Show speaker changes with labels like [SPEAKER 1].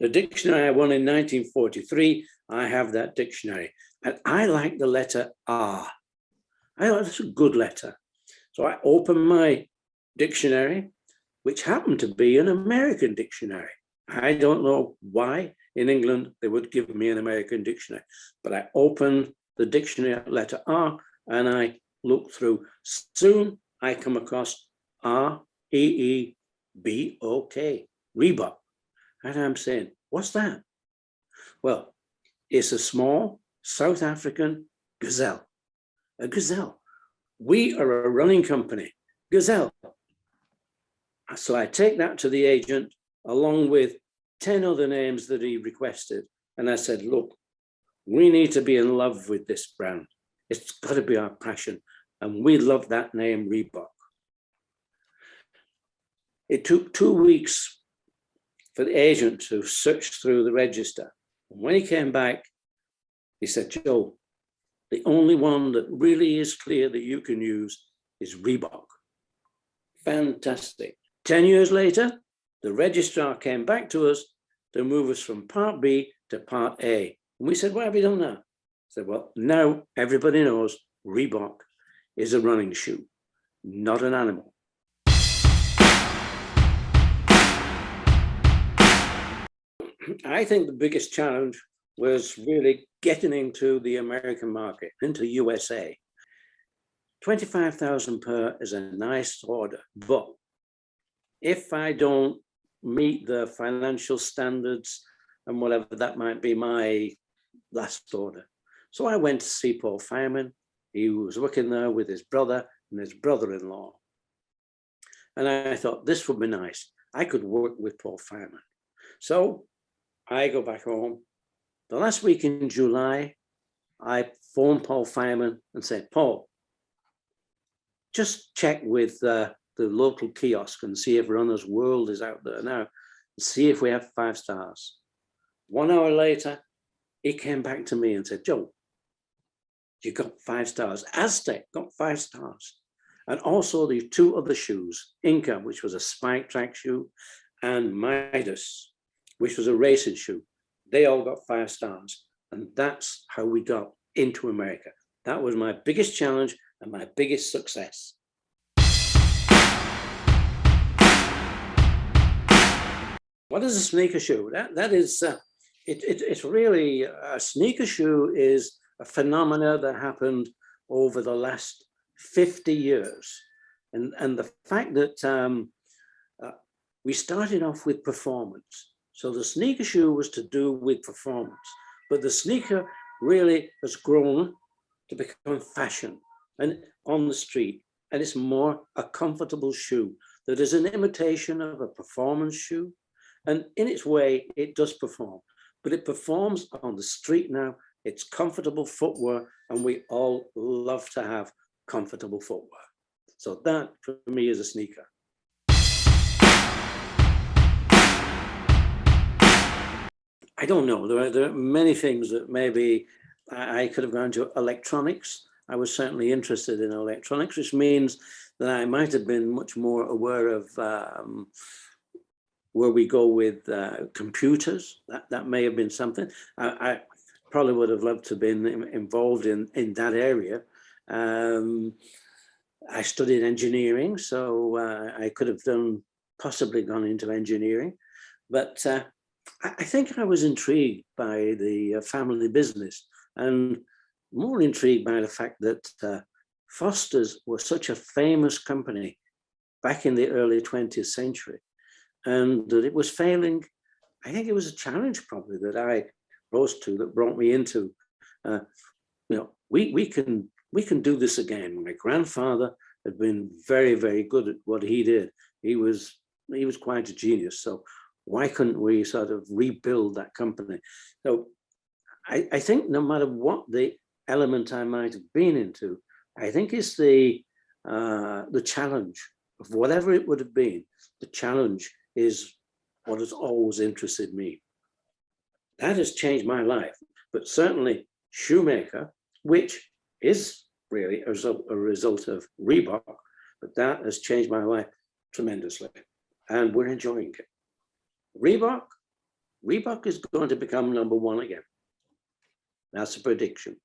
[SPEAKER 1] The dictionary I won in 1943, I have that dictionary. And I like the letter R. I thought that's a good letter. So I opened my dictionary, which happened to be an American dictionary. I don't know why in England they would give me an American dictionary, but I opened the dictionary at letter R and I looked through. Soon I come across R-E-E-B-O-K, Reebok. And I'm saying, what's that? Well, it's a small South African gazelle, a gazelle. We are a running company, Gazelle. So I take that to the agent along with 10 other names that he requested. And I said, look, we need to be in love with this brand. It's got to be our passion. And we love that name, Reebok. It took 2 weeks for the agent to search through the register. And when he came back, he said, Joe, the only one that really is clear that you can use is Reebok. Fantastic. 10 years later, the registrar came back to us to move us from Part B to Part A. And we said, why have you done that? I said, well, now everybody knows Reebok is a running shoe, not an animal. I think the biggest challenge was really getting into the American market, into USA. 25,000 per is a nice order, but if I don't meet the financial standards and whatever, that might be my last order. So I went to see Paul Fireman. He was working there with his brother and his brother-in-law. And I thought this would be nice. I could work with Paul Fireman. So I go back home. The last week in July, I phoned Paul Fireman and said, Paul, just check with the local kiosk and see if Runner's World is out there now, and see if we have 5 stars. 1 hour later, he came back to me and said, Joe, you got 5 stars. Aztec got 5 stars. And also the 2 other shoes, Inca, which was a spike track shoe, and Midas, which was a racing shoe. They all got 5 stars. And that's how we got into America. That was my biggest challenge and my biggest success. What is a sneaker shoe? That is, it's really, a sneaker shoe is a phenomena that happened over the last 50 years. And the fact that we started off with performance. So the sneaker shoe was to do with performance, but the sneaker really has grown to become fashion and on the street. And it's more a comfortable shoe that is an imitation of a performance shoe. And in its way, it does perform, but it performs on the street now. It's comfortable footwear, and we all love to have comfortable footwear. So that, for me, is a sneaker. I don't know. There are many things that maybe I could have gone to. Electronics. I was certainly interested in electronics, which means that I might have been much more aware of where we go with computers. That may have been something. I probably would have loved to have been involved in that area. I studied engineering, so I could have possibly gone into engineering. But I think I was intrigued by the family business, and more intrigued by the fact that Foster's was such a famous company back in the early 20th century. And that it was failing. I think it was a challenge probably that I rose to that brought me into, we can do this again. My grandfather had been very, very good at what he did. He was quite a genius. So why couldn't we sort of rebuild that company? So I think no matter what the element I might have been into, I think it's the challenge of whatever it would have been. The challenge is what has always interested me. That has changed my life, but certainly shoemaker, which is really a result of Reebok, but that has changed my life tremendously, and we're enjoying it. Reebok, Reebok is going to become number one again. That's a prediction.